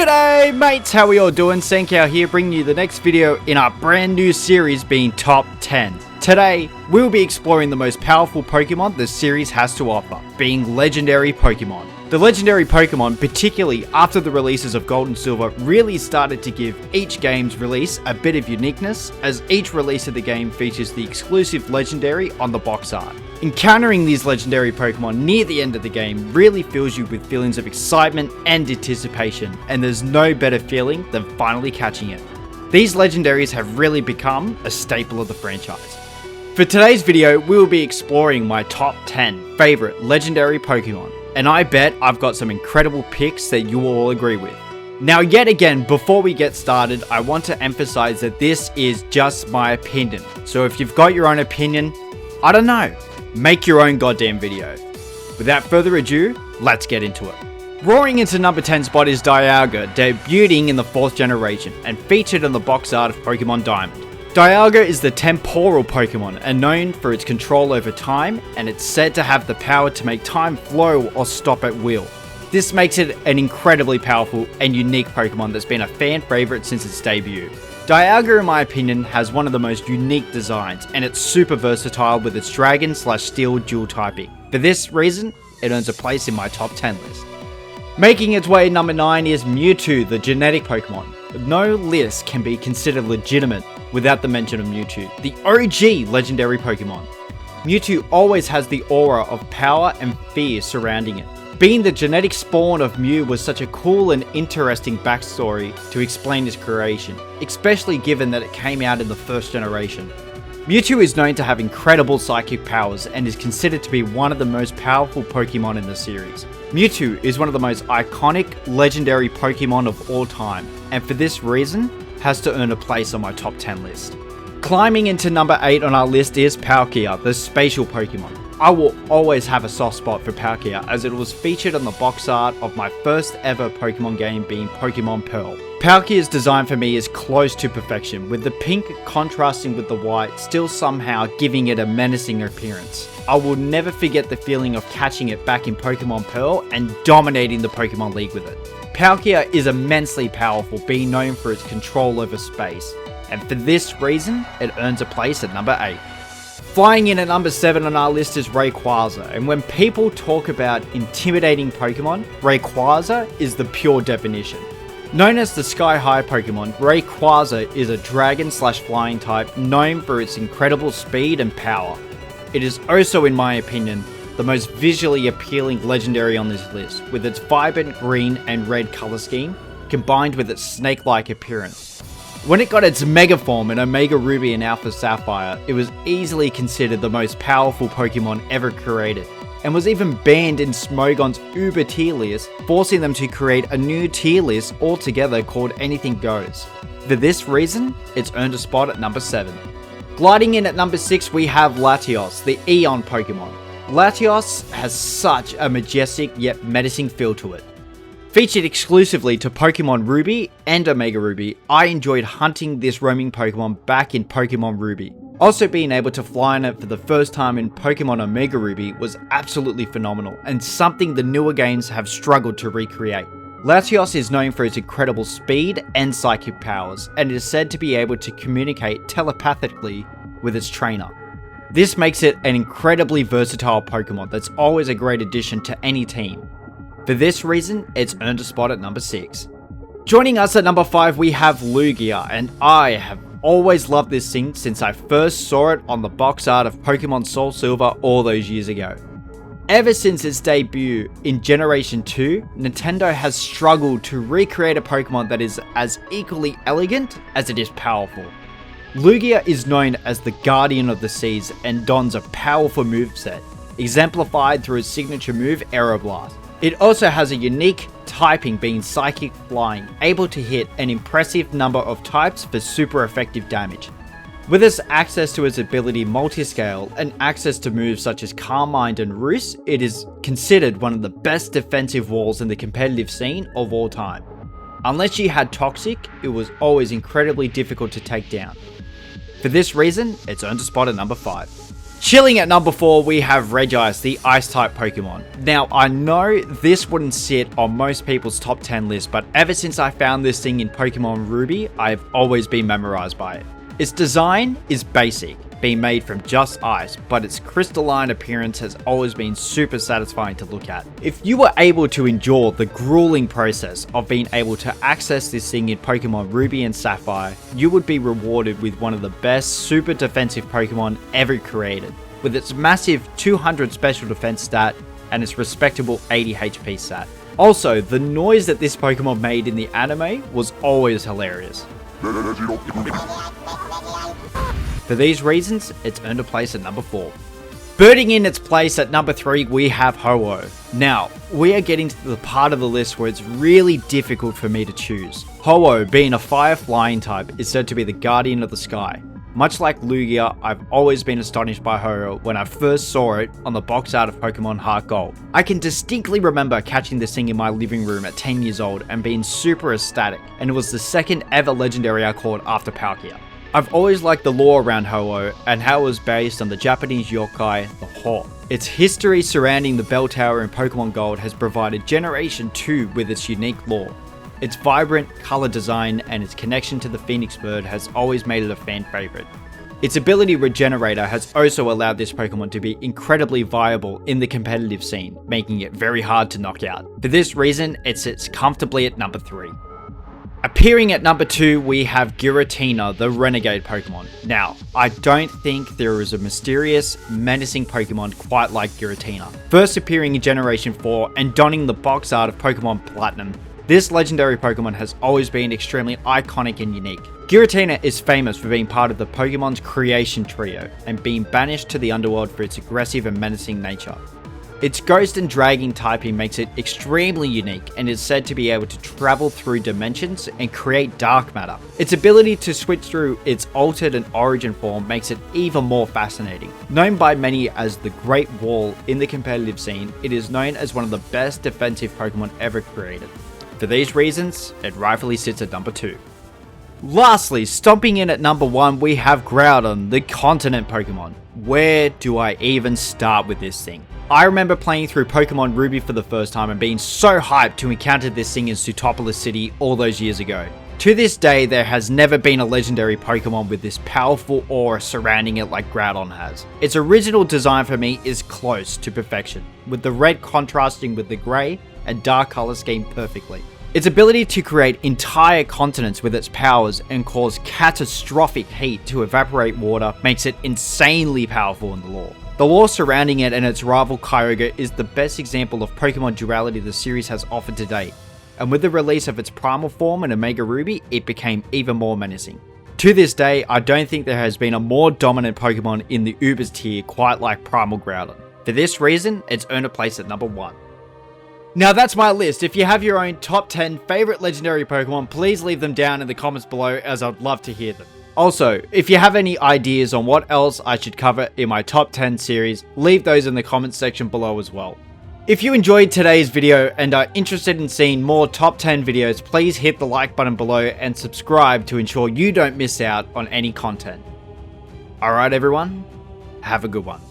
G'day mates, how we all doing? Sankow here, bringing you the next video in our brand new series being Top 10. Today, we'll be exploring the most powerful Pokemon the series has to offer, being Legendary Pokemon. The Legendary Pokemon, particularly after the releases of Gold and Silver, really started to give each game's release a bit of uniqueness, as each release of the game features the exclusive Legendary on the box art. Encountering these Legendary Pokemon near the end of the game really fills you with feelings of excitement and anticipation, and there's no better feeling than finally catching it. These Legendaries have really become a staple of the franchise. For today's video, we will be exploring my top 10 favorite Legendary Pokemon, and I bet I've got some incredible picks that you will all agree with. Now yet again, before we get started, I want to emphasize that this is just my opinion, so if you've got your own opinion, I don't know, make your own goddamn video. Without further ado, let's get into it. Roaring into number 10 spot is Dialga, debuting in the 4th generation and featured on the box art of Pokemon Diamond. Dialga is the temporal Pokemon and known for its control over time, and it's said to have the power to make time flow or stop at will. This makes it an incredibly powerful and unique Pokemon that's been a fan favorite since its debut. Dialga, in my opinion, has one of the most unique designs, and it's super versatile with its Dragon/Steel dual typing. For this reason, it earns a place in my top 10 list. Making its way at number 9 is Mewtwo, the genetic Pokemon. No list can be considered legitimate without the mention of Mewtwo, the OG legendary Pokemon. Mewtwo always has the aura of power and fear surrounding it. Being the genetic spawn of Mew was such a cool and interesting backstory to explain its creation, especially given that it came out in the 1st generation. Mewtwo is known to have incredible psychic powers and is considered to be one of the most powerful Pokemon in the series. Mewtwo is one of the most iconic legendary Pokemon of all time, and for this reason, has to earn a place on my top 10 list. Climbing into number 8 on our list is Palkia, the spatial Pokemon. I will always have a soft spot for Palkia, as it was featured on the box art of my first ever Pokemon game being Pokemon Pearl. Palkia's design for me is close to perfection, with the pink contrasting with the white still somehow giving it a menacing appearance. I will never forget the feeling of catching it back in Pokemon Pearl and dominating the Pokemon League with it. Palkia is immensely powerful, being known for its control over space, and for this reason, it earns a place at number 8. Flying in at number 7 on our list is Rayquaza, and when people talk about intimidating Pokemon, Rayquaza is the pure definition. Known as the Sky High Pokemon, Rayquaza is a dragon/flying type known for its incredible speed and power. It is also, in my opinion, the most visually appealing legendary on this list, with its vibrant green and red color scheme, combined with its snake-like appearance. When it got its Mega Form in Omega Ruby and Alpha Sapphire, it was easily considered the most powerful Pokemon ever created, and was even banned in Smogon's Uber tier list, forcing them to create a new tier list altogether called Anything Goes. For this reason, it's earned a spot at number 7. Gliding in at number 6, we have Latios, the Eon Pokemon. Latios has such a majestic yet menacing feel to it. Featured exclusively to Pokemon Ruby and Omega Ruby, I enjoyed hunting this roaming Pokemon back in Pokemon Ruby. Also being able to fly on it for the first time in Pokemon Omega Ruby was absolutely phenomenal, and something the newer games have struggled to recreate. Latios is known for its incredible speed and psychic powers, and is said to be able to communicate telepathically with its trainer. This makes it an incredibly versatile Pokemon that's always a great addition to any team. For this reason, it's earned a spot at number 6. Joining us at number 5, we have Lugia, and I have always loved this thing since I first saw it on the box art of Pokemon Soul Silver all those years ago. Ever since its debut in Generation 2, Nintendo has struggled to recreate a Pokemon that is as equally elegant as it is powerful. Lugia is known as the Guardian of the Seas and dons a powerful moveset, exemplified through its signature move Aeroblast. It also has a unique typing being Psychic Flying, able to hit an impressive number of types for super effective damage. With its access to its ability Multiscale and access to moves such as Calm Mind and Roost, it is considered one of the best defensive walls in the competitive scene of all time. Unless you had Toxic, it was always incredibly difficult to take down. For this reason, it's earned a spot at number 5. Chilling at number 4, we have Regis, the Ice-type Pokemon. Now, I know this wouldn't sit on most people's top 10 list, but ever since I found this thing in Pokemon Ruby, I've always been memorized by it. Its design is basic, being made from just ice, but its crystalline appearance has always been super satisfying to look at. If you were able to endure the grueling process of being able to access this thing in Pokemon Ruby and Sapphire, you would be rewarded with one of the best super defensive Pokemon ever created, with its massive 200 special defense stat and its respectable 80 HP stat. Also, the noise that this Pokemon made in the anime was always hilarious. For these reasons, it's earned a place at number 4. Birding in its place at number 3, we have HoOh. Now, we are getting to the part of the list where it's really difficult for me to choose. HoOh, being a fire flying type, is said to be the guardian of the sky. Much like Lugia, I've always been astonished by HoOh when I first saw it on the box art of Pokemon Heart Gold. I can distinctly remember catching this thing in my living room at 10 years old and being super ecstatic, and it was the second ever legendary I caught after Palkia. I've always liked the lore around HoOh and how it was based on the Japanese yokai, the HoOh. Its history surrounding the bell tower in Pokemon Gold has provided Generation 2 with its unique lore. Its vibrant color design and its connection to the Phoenix bird has always made it a fan favorite. Its ability Regenerator has also allowed this Pokemon to be incredibly viable in the competitive scene, making it very hard to knock out. For this reason, it sits comfortably at number 3. Appearing at number 2, we have Giratina, the Renegade Pokemon. Now, I don't think there is a mysterious, menacing Pokemon quite like Giratina. First appearing in Generation 4 and donning the box art of Pokemon Platinum, this legendary Pokemon has always been extremely iconic and unique. Giratina is famous for being part of the Pokemon's creation trio and being banished to the underworld for its aggressive and menacing nature. Its ghost and dragon typing makes it extremely unique and is said to be able to travel through dimensions and create dark matter. Its ability to switch through its altered and origin form makes it even more fascinating. Known by many as the Great Wall in the competitive scene, it is known as one of the best defensive Pokemon ever created. For these reasons, it rightfully sits at number 2. Lastly, stomping in at number 1, we have Groudon, the continent Pokemon. Where do I even start with this thing? I remember playing through Pokemon Ruby for the first time and being so hyped to encounter this thing in Sootopolis City all those years ago. To this day, there has never been a legendary Pokemon with this powerful aura surrounding it like Groudon has. Its original design for me is close to perfection, with the red contrasting with the grey and dark color scheme perfectly. Its ability to create entire continents with its powers and cause catastrophic heat to evaporate water makes it insanely powerful in the lore. The lore surrounding it and its rival Kyogre is the best example of Pokemon duality the series has offered to date, and with the release of its primal form in Omega Ruby, it became even more menacing. To this day, I don't think there has been a more dominant Pokemon in the Ubers tier quite like Primal Groudon. For this reason, it's earned a place at number 1. Now that's my list. If you have your own top 10 favorite legendary Pokemon, please leave them down in the comments below as I'd love to hear them. Also, if you have any ideas on what else I should cover in my top 10 series, leave those in the comments section below as well. If you enjoyed today's video and are interested in seeing more top 10 videos, please hit the like button below and subscribe to ensure you don't miss out on any content. Alright everyone, have a good one.